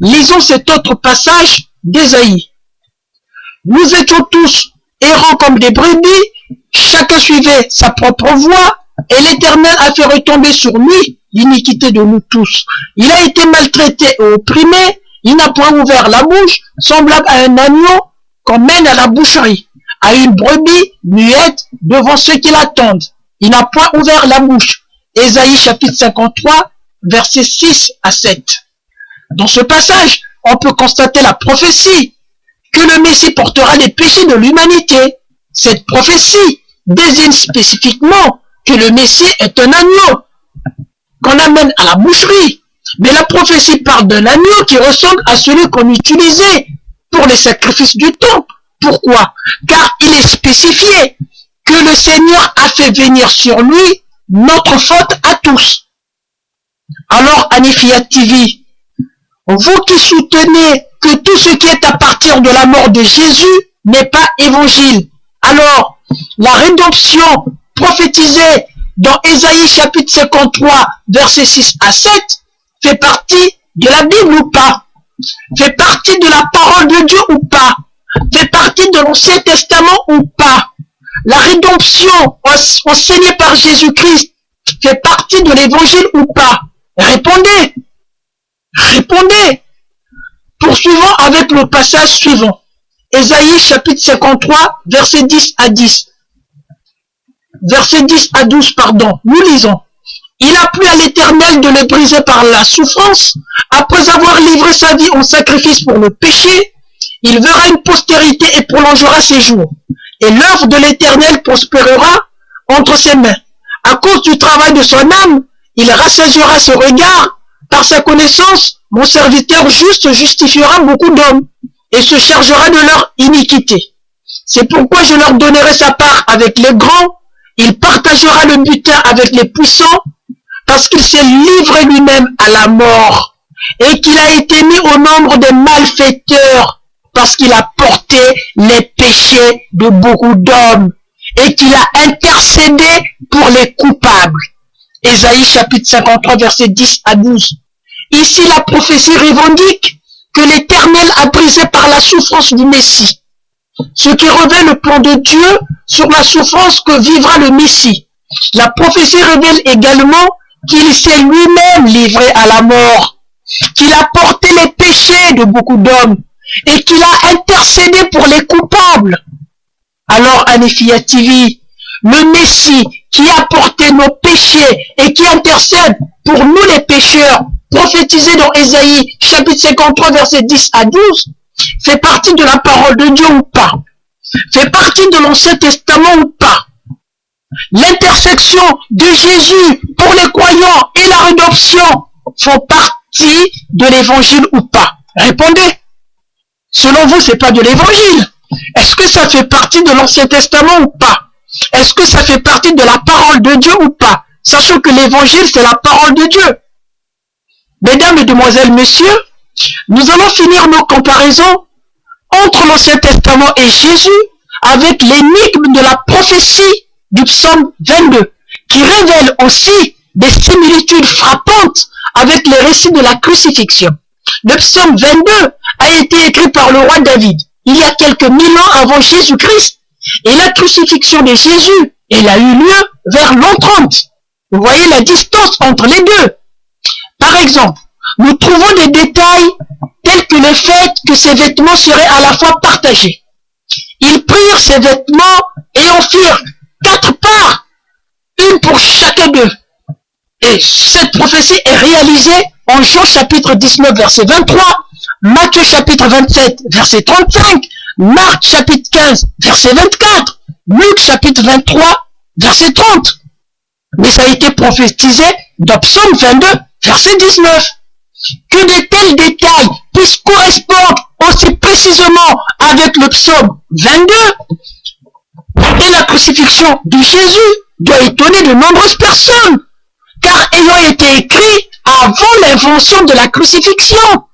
[SPEAKER 1] Lisons cet autre passage d'Ésaïe. Nous étions tous errants comme des brebis, chacun suivait sa propre voie, et l'Éternel a fait retomber sur lui l'iniquité de nous tous. Il a été maltraité et opprimé, il n'a point ouvert la bouche, semblable à un agneau qu'on mène à la boucherie, à une brebis muette devant ceux qui l'attendent. Il n'a point ouvert la bouche. Ésaïe chapitre 53, versets 6 à 7. Dans ce passage, on peut constater la prophétie que le Messie portera les péchés de l'humanité. Cette prophétie désigne spécifiquement que le Messie est un agneau qu'on amène à la boucherie. Mais la prophétie parle d'un agneau qui ressemble à celui qu'on utilisait pour les sacrifices du temple. Pourquoi? Car il est spécifié que le Seigneur a fait venir sur lui notre faute à tous. Alors, Hanifiyya TV, vous qui soutenez que tout ce qui est à partir de la mort de Jésus n'est pas évangile, alors la rédemption prophétisée dans Ésaïe chapitre 53, versets 6 à 7, fait partie de la Bible ou pas? Fait partie de la parole de Dieu ou pas? Fait partie de l'Ancien Testament ou pas? La rédemption enseignée par Jésus-Christ fait partie de l'évangile ou pas? Répondez! Répondez! Poursuivons avec le passage suivant. Ésaïe chapitre 53, verset 10 à 10. Verset 10 à 12, pardon. Nous lisons. Il a plu à l'Éternel de le briser par la souffrance. Après avoir livré sa vie en sacrifice pour le péché, il verra une postérité et prolongera ses jours. Et l'œuvre de l'Éternel prospérera entre ses mains. À cause du travail de son âme, il rassasiera ses regards. Par sa connaissance, mon serviteur juste justifiera beaucoup d'hommes et se chargera de leur iniquité. C'est pourquoi je leur donnerai sa part avec les grands. Il partagera le butin avec les puissants, parce qu'il s'est livré lui-même à la mort et qu'il a été mis au nombre des malfaiteurs, parce qu'il a porté les péchés de beaucoup d'hommes et qu'il a intercédé pour les coupables. Ésaïe chapitre 53, verset 10 à 12. Ici, la prophétie revendique que l'Éternel a brisé par la souffrance du Messie, ce qui revêt le plan de Dieu sur la souffrance que vivra le Messie. La prophétie révèle également qu'il s'est lui-même livré à la mort, qu'il a porté les péchés de beaucoup d'hommes et qu'il a intercédé pour les coupables. Alors, Hanefia TV, le Messie qui a porté nos péchés et qui intercède pour nous les pécheurs, prophétisé dans Ésaïe chapitre 53 versets 10 à 12, fait partie de la parole de Dieu ou pas? Fait partie de l'Ancien Testament ou pas? L'intersection de Jésus pour les croyants et la rédemption font partie de l'évangile ou pas? Répondez. Selon vous, c'est pas de l'évangile. Est-ce que ça fait partie de l'Ancien Testament ou pas? Est-ce que ça fait partie de la parole de Dieu ou pas? Sachant que l'évangile, c'est la parole de Dieu. Mesdames, Mesdemoiselles, Messieurs, nous allons finir nos comparaisons entre l'Ancien Testament et Jésus avec l'énigme de la prophétie du psaume 22, qui révèle aussi des similitudes frappantes avec les récits de la crucifixion. Le psaume 22 a été écrit par le roi David il y a quelques 1000 ans avant Jésus-Christ, et la crucifixion de Jésus, elle a eu lieu vers l'an 30. Vous voyez la distance entre les deux. Par exemple, nous trouvons des détails tels que le fait que ces vêtements seraient à la fois partagés. Ils prirent ces vêtements et en firent 4 parts, une pour chacun d'eux. Et cette prophétie est réalisée en Jean chapitre 19 verset 23, Matthieu chapitre 27 verset 35, Marc chapitre 15 verset 24, Luc chapitre 23 verset 30. Mais ça a été prophétisé dans Psaume 22 verset 19. Que de tels détails puissent correspondre aussi précisément avec le psaume 22 et la crucifixion de Jésus doit étonner de nombreuses personnes, car ayant été écrit avant l'invention de la crucifixion,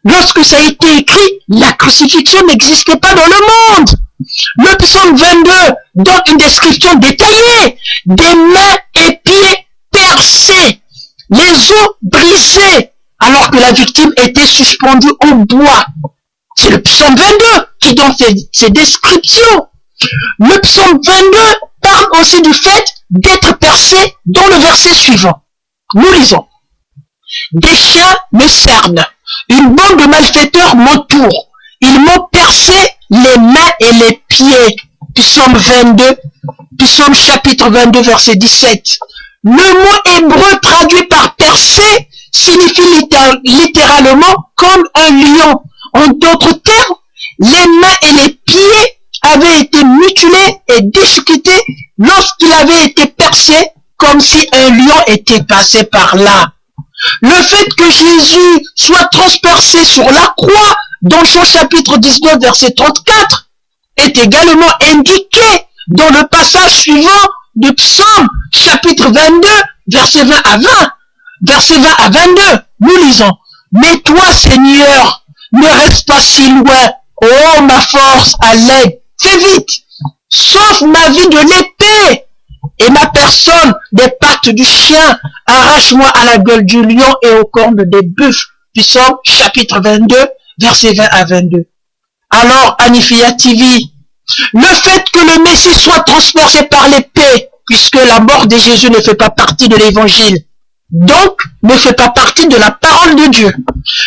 [SPEAKER 1] lorsque ça a été écrit, la crucifixion n'existait pas dans le monde. Le psaume 22 donne une description détaillée des mains et pieds percés, les os brisés, alors que la victime était suspendue au bois. C'est le psaume 22 qui donne ces descriptions. Le psaume 22 parle aussi du fait d'être percé dans le verset suivant. Nous lisons. Des chiens me cernent, une bande de malfaiteurs m'entoure, ils m'ont percé les mains et les pieds. Psaume 22, Psaume chapitre 22 verset 17. Le mot hébreu traduit par percé signifie littéralement comme un lion. En d'autres termes, les mains et les pieds avaient été mutilés et déchiquetés lorsqu'il avait été percé comme si un lion était passé par là. Le fait que Jésus soit transpercé sur la croix dans Jean chapitre 19 verset 34 est également indiqué dans le passage suivant de Psaume chapitre 22 verset 20 à 20. Verset 20 à 22, nous lisons. Mais toi, Seigneur, ne reste pas si loin. Oh, ma force, à l'aide. Fais vite. Sauve ma vie de l'épée et ma personne des pattes du chien. Arrache-moi à la gueule du lion et aux cornes des bœufs. Psaume chapitre 22, verset 20 à 22. Alors, Hanefia TV, le fait que le Messie soit transpercé par l'épée, puisque la mort de Jésus ne fait pas partie de l'évangile, donc ne fait pas partie de la parole de Dieu.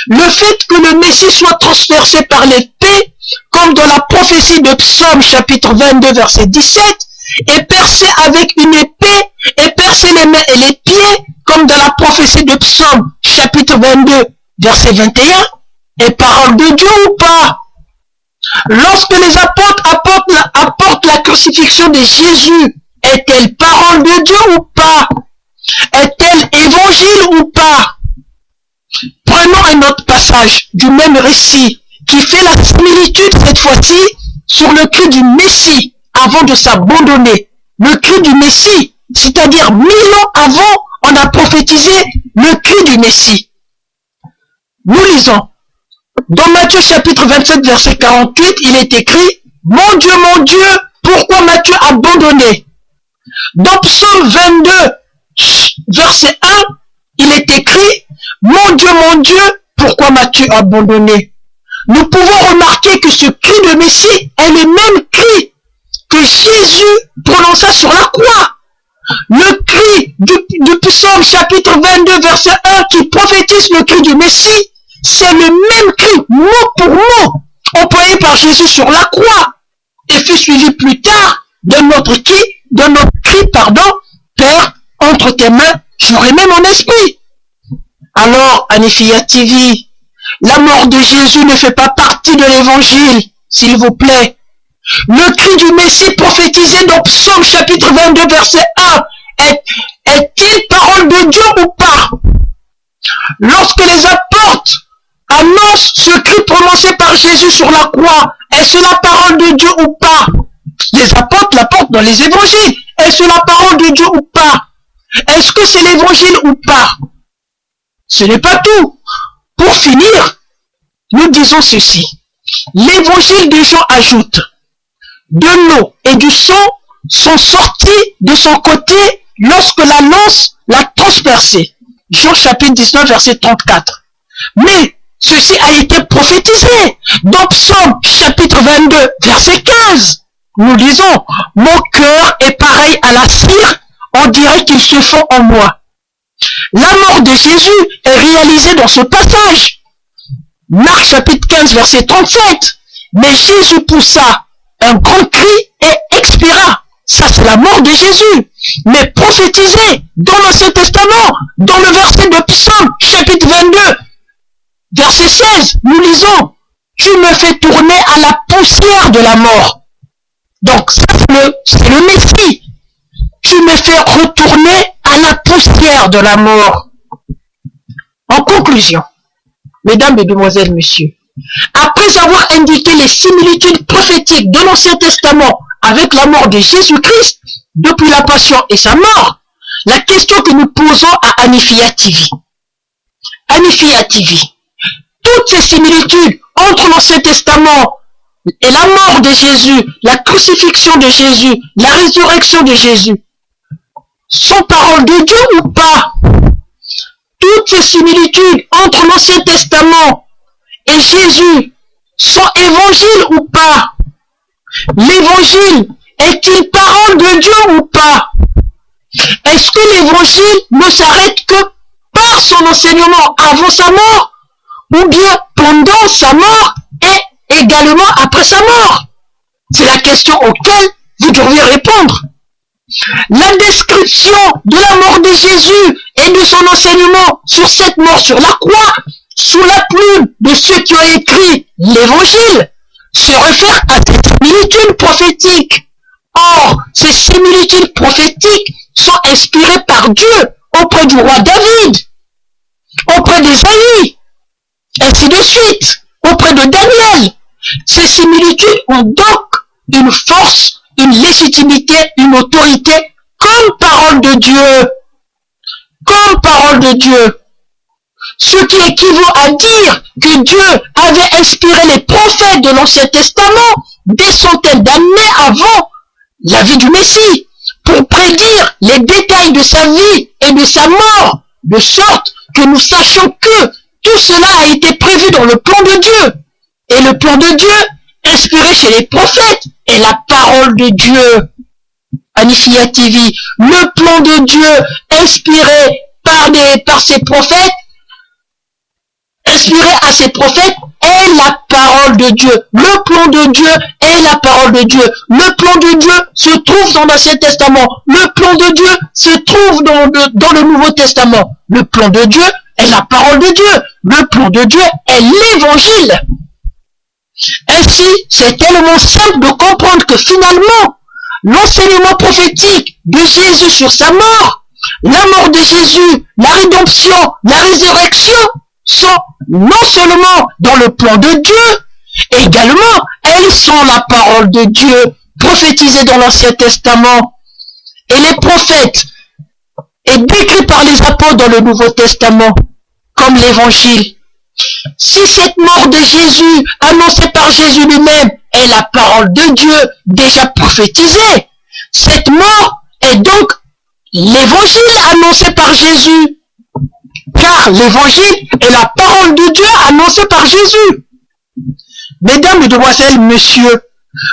[SPEAKER 1] Le fait que le Messie soit transpercé par l'épée, comme dans la prophétie de Psaume chapitre 22 verset 17, et percé avec une épée, et percé les mains et les pieds, comme dans la prophétie de Psaume chapitre 22 verset 21, est parole de Dieu ou pas? Lorsque les apôtres apportent la crucifixion de Jésus, est-elle parole de Dieu ou pas? Est-elle évangile ou pas? Prenons un autre passage du même récit qui fait la similitude cette fois-ci sur le cri du Messie avant de s'abandonner. Le cri du Messie, c'est-à-dire 1000 ans avant, on a prophétisé le cri du Messie. Nous lisons. Dans Matthieu chapitre 27 verset 48, il est écrit « Mon Dieu, pourquoi m'as-tu abandonné ?» Dans Psaume 22 verset 1, il est écrit « Mon Dieu, pourquoi m'as-tu abandonné » nous pouvons remarquer que ce cri de Messie est le même cri que Jésus prononça sur la croix. Le cri du psaume chapitre 22 verset 1 qui prophétise le cri du Messie, c'est le même cri, mot pour mot, employé par Jésus sur la croix et fut suivi plus tard de notre cri, Père, entre tes mains, je remets mon esprit. Alors, Anifia TV, la mort de Jésus ne fait pas partie de l'évangile, s'il vous plaît. Le cri du Messie prophétisé dans Psaume chapitre 22 verset 1 est-il parole de Dieu ou pas? Lorsque les apôtres annoncent ce cri prononcé par Jésus sur la croix, est-ce la parole de Dieu ou pas? Les apôtres l'apportent dans les évangiles. Est-ce la parole de Dieu ou pas? Est-ce que c'est l'évangile ou pas? Ce n'est pas tout. Pour finir, nous disons ceci. L'évangile de Jean ajoute: de l'eau et du sang sont sortis de son côté lorsque la lance l'a transpercé. Jean chapitre 19 verset 34. Mais ceci a été prophétisé dans Psaume chapitre 22 verset 15. Nous lisons: mon cœur est pareil à la cire, on dirait qu'il se fond en moi. La mort de Jésus est réalisée dans ce passage. Marc chapitre 15 verset 37. Mais Jésus poussa un grand cri et expira. Ça, c'est la mort de Jésus. Mais prophétisé dans l'Ancien Testament, dans le verset de Psaume chapitre 22 verset 16, nous lisons: tu me fais tourner à la poussière de la mort. Donc ça, c'est le Messie. Tu me fais retourner à la poussière de la mort. En conclusion, mesdames, mesdemoiselles, messieurs, après avoir indiqué les similitudes prophétiques de l'Ancien Testament avec la mort de Jésus-Christ, depuis la passion et sa mort, la question que nous posons à Anifia TV. Anifia TV, toutes ces similitudes entre l'Ancien Testament et la mort de Jésus, la crucifixion de Jésus, la résurrection de Jésus, sont paroles de Dieu ou pas? Toutes ces similitudes entre l'Ancien Testament et Jésus sont évangiles ou pas? L'évangile est-il parole de Dieu ou pas? Est-ce que l'évangile ne s'arrête que par son enseignement avant sa mort, ou bien pendant sa mort et également après sa mort? C'est la question auquel vous devriez répondre. La description de la mort de Jésus et de son enseignement sur cette mort sur la croix, sous la plume de ceux qui ont écrit l'évangile, se réfère à ces similitudes prophétiques. Or, ces similitudes prophétiques sont inspirées par Dieu auprès du roi David, auprès d'Ésaïe, ainsi de suite, auprès de Daniel. Ces similitudes ont donc une force, une légitimité, une autorité comme parole de Dieu. Comme parole de Dieu. Ce qui équivaut à dire que Dieu avait inspiré les prophètes de l'Ancien Testament des centaines d'années avant la vie du Messie pour prédire les détails de sa vie et de sa mort, de sorte que nous sachions que tout cela a été prévu dans le plan de Dieu. Et le plan de Dieu, inspiré chez les prophètes, est la parole de Dieu. Anifia TV, le plan de Dieu inspiré par ses prophètes, inspiré à ses prophètes, est la parole de Dieu. Le plan de Dieu est la parole de Dieu. Le plan de Dieu se trouve dans l'Ancien Testament. Le plan de Dieu se trouve dans le Nouveau Testament. Le plan de Dieu est la parole de Dieu. Le plan de Dieu est l'évangile. Ainsi, c'est tellement simple de comprendre que finalement, l'enseignement prophétique de Jésus sur sa mort, la mort de Jésus, la rédemption, la résurrection, sont non seulement dans le plan de Dieu, également, elles sont la parole de Dieu prophétisée dans l'Ancien Testament. Et les prophètes est décrit par les apôtres dans le Nouveau Testament, comme l'évangile. Si cette mort de Jésus, annoncée par Jésus lui-même, est la parole de Dieu déjà prophétisée, cette mort est donc l'évangile annoncé par Jésus. Car l'évangile est la parole de Dieu annoncée par Jésus. Mesdames, mesdemoiselles, messieurs,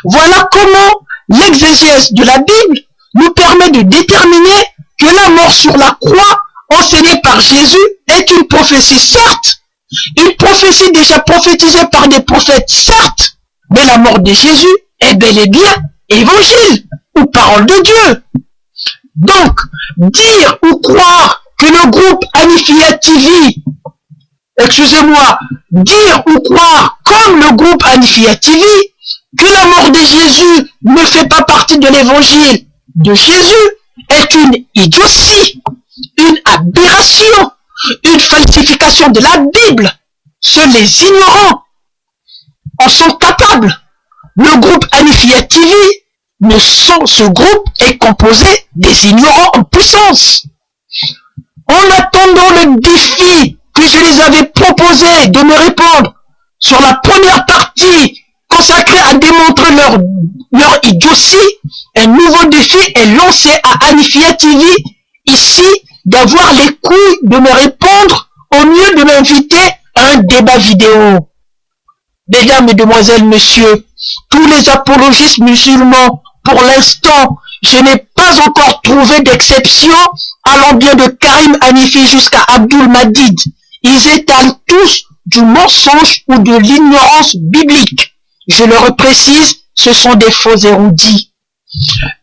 [SPEAKER 1] voilà comment l'exégèse de la Bible nous permet de déterminer que la mort sur la croix enseignée par Jésus est une prophétie, certes, une prophétie déjà prophétisée par des prophètes, certes, mais la mort de Jésus est bel et bien évangile ou parole de Dieu. Donc, dire ou croire que le groupe Anifia TV, dire ou croire comme le groupe Anifia TV, que la mort de Jésus ne fait pas partie de l'évangile de Jésus est une idiotie, une aberration, une falsification de la Bible. Seuls les ignorants en sont capables. Le groupe Anifia TV, ce groupe est composé des ignorants en puissance. En attendant le défi que je les avais proposé de me répondre sur la première partie consacrée à démontrer leur idiotie, un nouveau défi est lancé à Anifia TV, ici, d'avoir les couilles de me répondre au mieux de m'inviter à un débat vidéo. Mesdames, mesdemoiselles, messieurs, tous les apologistes musulmans, pour l'instant, je n'ai pas encore trouvé d'exception allant bien de Karim Hanifi jusqu'à Abdul Madid. Ils étalent tous du mensonge ou de l'ignorance biblique. Je le précise, ce sont des faux érudits.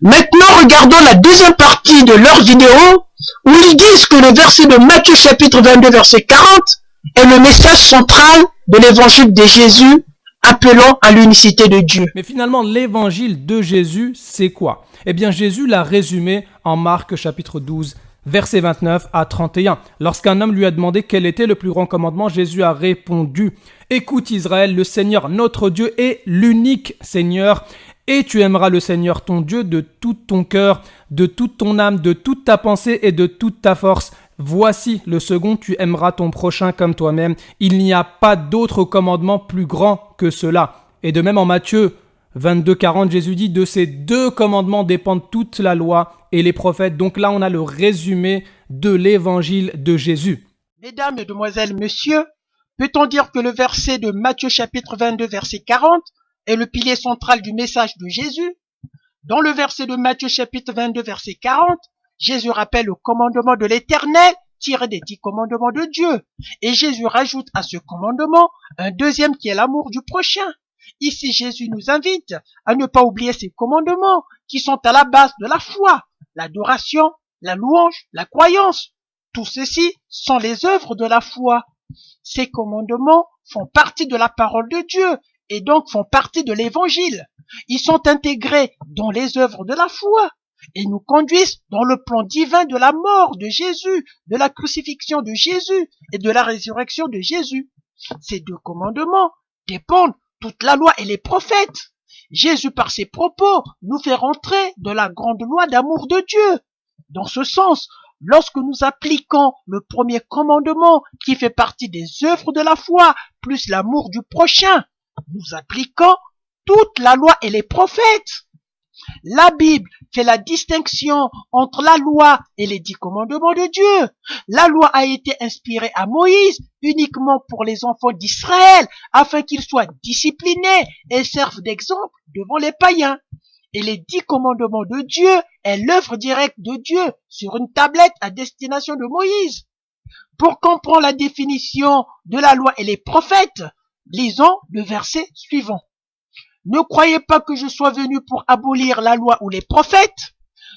[SPEAKER 1] Maintenant, regardons la deuxième partie de leur vidéo où ils disent que le verset de Matthieu chapitre 22 verset 40 est le message central de l'évangile de Jésus appelant à l'unicité de Dieu.
[SPEAKER 2] Mais finalement, l'évangile de Jésus, c'est quoi? Eh bien, Jésus l'a résumé en Marc chapitre 12, versets 29 à 31. Lorsqu'un homme lui a demandé quel était le plus grand commandement, Jésus a répondu: « Écoute Israël, le Seigneur notre Dieu est l'unique Seigneur, et tu aimeras le Seigneur ton Dieu de tout ton cœur, de toute ton âme, de toute ta pensée et de toute ta force. Voici le second, tu aimeras ton prochain comme toi-même. Il n'y a pas d'autre commandement plus grand que cela. » Et de même en Matthieu 22, 40, Jésus dit: « De ces deux commandements dépendent toute la loi et les prophètes. » Donc là, on a le résumé de l'évangile de Jésus.
[SPEAKER 1] Mesdames, mesdemoiselles, messieurs, peut-on dire que le verset de Matthieu chapitre 22, verset 40 est le pilier central du message de Jésus? Dans le verset de Matthieu chapitre 22, verset 40, Jésus rappelle le commandement de l'Éternel tiré des 10 commandements de Dieu. Et Jésus rajoute à ce commandement un deuxième qui est l'amour du prochain. Ici, Jésus nous invite à ne pas oublier ces commandements qui sont à la base de la foi, l'adoration, la louange, la croyance. Tout ceci sont les œuvres de la foi. Ces commandements font partie de la parole de Dieu et donc font partie de l'évangile. Ils sont intégrés dans les œuvres de la foi et nous conduisent dans le plan divin de la mort de Jésus, de la crucifixion de Jésus et de la résurrection de Jésus. Ces deux commandements dépendent toute la loi et les prophètes. Jésus, par ses propos, nous fait rentrer dans la grande loi d'amour de Dieu. Dans ce sens, lorsque nous appliquons le premier commandement qui fait partie des œuvres de la foi, plus l'amour du prochain, nous appliquons toute la loi et les prophètes. La Bible fait la distinction entre la loi et les 10 commandements de Dieu. La loi a été inspirée à Moïse uniquement pour les enfants d'Israël, afin qu'ils soient disciplinés et servent d'exemple devant les païens. Et les 10 commandements de Dieu est l'œuvre directe de Dieu sur une tablette à destination de Moïse. Pour comprendre la définition de la loi et les prophètes, lisons le verset suivant. Ne croyez pas que je sois venu pour abolir la loi ou les prophètes.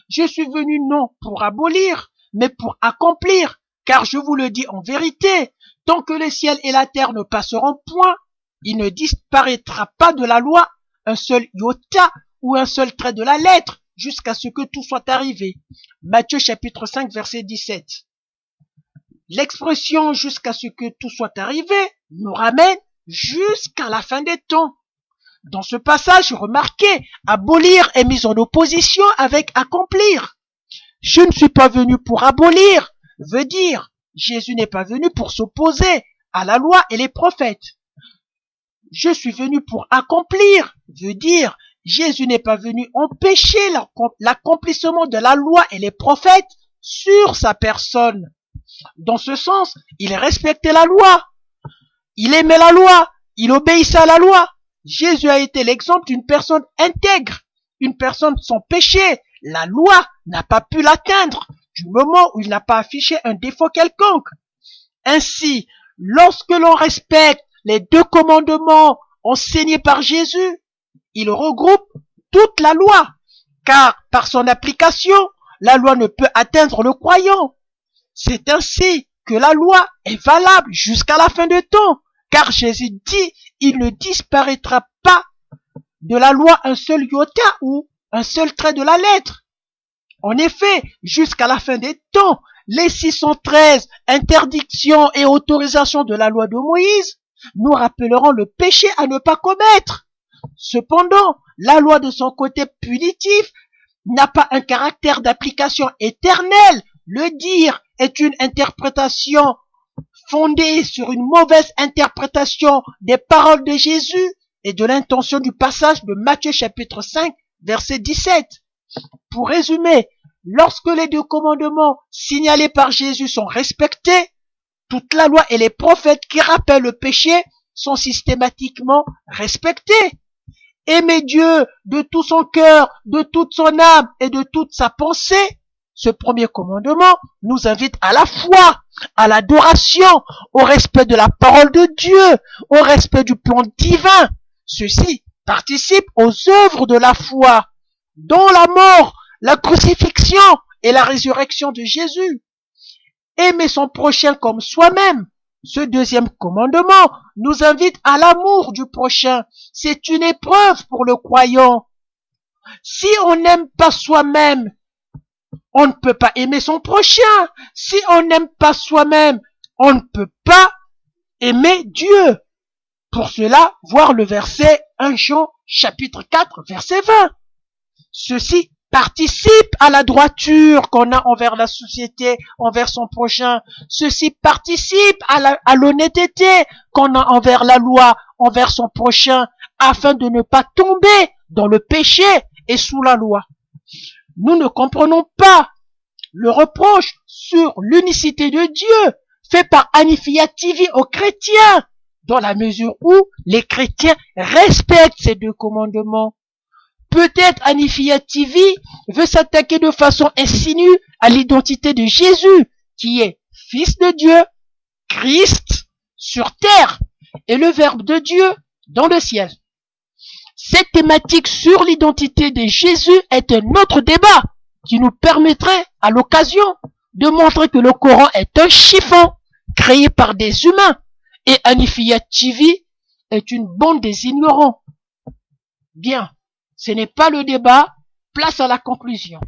[SPEAKER 1] Je suis venu non pour abolir, mais pour accomplir, car je vous le dis en vérité, tant que le ciel et la terre ne passeront point, il ne disparaîtra pas de la loi un seul iota ou un seul trait de la lettre, jusqu'à ce que tout soit arrivé. Matthieu chapitre 5 verset 17. L'expression jusqu'à ce que tout soit arrivé nous ramène jusqu'à la fin des temps. Dans ce passage, remarquez, abolir est mis en opposition avec accomplir. Je ne suis pas venu pour abolir, veut dire, Jésus n'est pas venu pour s'opposer à la loi et les prophètes. Je suis venu pour accomplir, veut dire, Jésus n'est pas venu empêcher l'accomplissement de la loi et les prophètes sur sa personne. Dans ce sens, il respectait la loi, il aimait la loi, il obéissait à la loi. Jésus a été l'exemple d'une personne intègre, une personne sans péché. La loi n'a pas pu l'atteindre du moment où il n'a pas affiché un défaut quelconque. Ainsi, lorsque l'on respecte les 2 commandements enseignés par Jésus, il regroupe toute la loi, car par son application, la loi ne peut atteindre le croyant. C'est ainsi que la loi est valable jusqu'à la fin des temps, car Jésus dit, il ne disparaîtra pas de la loi un seul iota ou un seul trait de la lettre. En effet, jusqu'à la fin des temps, les 613 interdictions et autorisations de la loi de Moïse nous rappelleront le péché à ne pas commettre. Cependant, la loi de son côté punitif n'a pas un caractère d'application éternelle. Le dire est une interprétation fondée sur une mauvaise interprétation des paroles de Jésus et de l'intention du passage de Matthieu chapitre 5, verset 17. Pour résumer, lorsque les 2 commandements signalés par Jésus sont respectés, toute la loi et les prophètes qui rappellent le péché sont systématiquement respectés. Aimer Dieu de tout son cœur, de toute son âme et de toute sa pensée, ce premier commandement nous invite à la foi, à l'adoration, au respect de la parole de Dieu, au respect du plan divin. Ceci participe aux œuvres de la foi, dont la mort, la crucifixion et la résurrection de Jésus. Aimer son prochain comme soi-même. Ce 2e commandement nous invite à l'amour du prochain. C'est une épreuve pour le croyant. Si on n'aime pas soi-même, on ne peut pas aimer son prochain. Si on n'aime pas soi-même, on ne peut pas aimer Dieu. Pour cela, voir le verset 1 Jean chapitre 4 verset 20. Ceci participe à la droiture qu'on a envers la société, envers son prochain. Ceci participe à l'honnêteté qu'on a envers la loi, envers son prochain, afin de ne pas tomber dans le péché et sous la loi. Nous ne comprenons pas le reproche sur l'unicité de Dieu fait par Hanifiyat TV aux chrétiens, dans la mesure où les chrétiens respectent ces 2 commandements. Peut-être Hanifiyat TV veut s'attaquer de façon insinue à l'identité de Jésus, qui est Fils de Dieu, Christ sur terre et le Verbe de Dieu dans le ciel. Cette thématique sur l'identité de Jésus est un autre débat qui nous permettrait à l'occasion de montrer que le Coran est un chiffon créé par des humains et Hanifiyat TV est une bande des ignorants. Bien. Ce n'est pas le débat, place à la conclusion.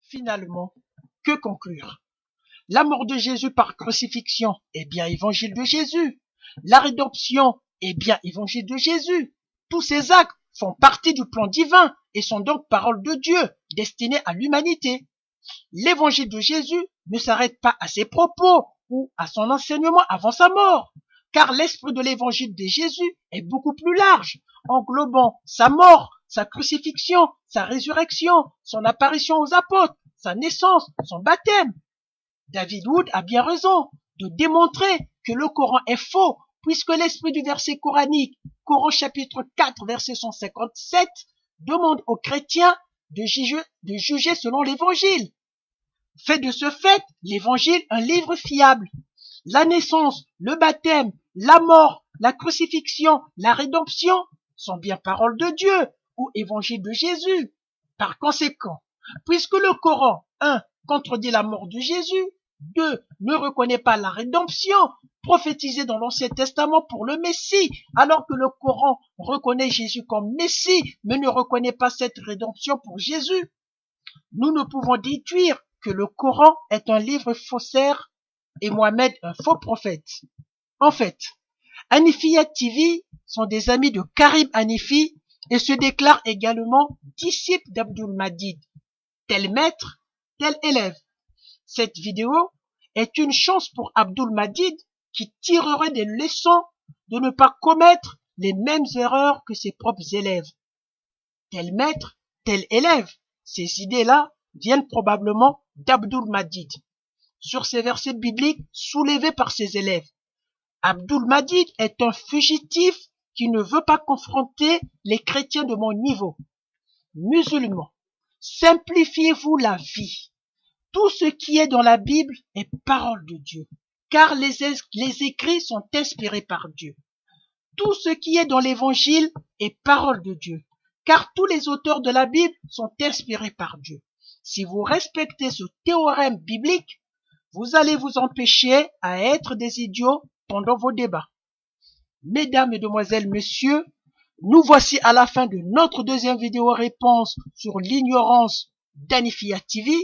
[SPEAKER 1] Finalement, que conclure? La mort de Jésus par crucifixion est bien évangile de Jésus. La rédemption est bien évangile de Jésus. Tous ces actes font partie du plan divin et sont donc paroles de Dieu destinées à l'humanité. L'évangile de Jésus ne s'arrête pas à ses propos ou à son enseignement avant sa mort, car l'esprit de l'évangile de Jésus est beaucoup plus large, englobant sa mort, sa crucifixion, sa résurrection, son apparition aux apôtres, sa naissance, son baptême. David Wood a bien raison de démontrer que le Coran est faux, puisque l'esprit du verset coranique, Coran chapitre 4, verset 157, demande aux chrétiens de juger selon l'évangile. Fait de ce fait, l'évangile un livre fiable. La naissance, le baptême, la mort, la crucifixion, la rédemption sont bien paroles de Dieu ou évangile de Jésus. Par conséquent, puisque le Coran, 1, contredit la mort de Jésus, 2, ne reconnaît pas la rédemption prophétisée dans l'Ancien Testament pour le Messie, alors que le Coran reconnaît Jésus comme Messie, mais ne reconnaît pas cette rédemption pour Jésus, nous ne pouvons déduire que le Coran est un livre faussaire et Mohammed un faux prophète. En fait, Hanifiyat TV sont des amis de Karim Hanifi et se déclarent également disciples d'Abdul Majid, tel maître, tel élève. Cette vidéo est une chance pour Abdul Majid qui tirerait des leçons de ne pas commettre les mêmes erreurs que ses propres élèves. Tel maître, tel élève. Ces idées-là viennent probablement d'Abdul Majid. Sur ces versets bibliques soulevés par ses élèves, Abdul Majid est un fugitif qui ne veut pas confronter les chrétiens de mon niveau. Musulmans, simplifiez-vous la vie. Tout ce qui est dans la Bible est parole de Dieu, car les écrits sont inspirés par Dieu. Tout ce qui est dans l'évangile est parole de Dieu, car tous les auteurs de la Bible sont inspirés par Dieu. Si vous respectez ce théorème biblique, vous allez vous empêcher à être des idiots pendant vos débats. Mesdames, Mesdemoiselles, Messieurs, nous voici à la fin de notre deuxième vidéo réponse sur l'ignorance d'Anifia TV.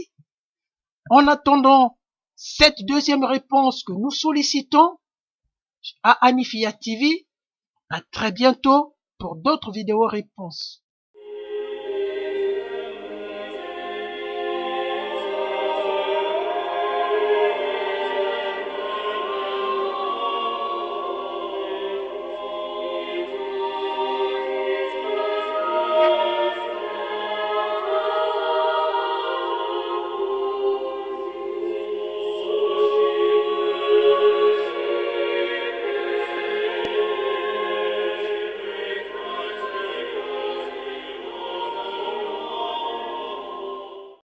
[SPEAKER 1] En attendant cette deuxième réponse que nous sollicitons à Anifia TV, à très bientôt pour d'autres vidéos réponses.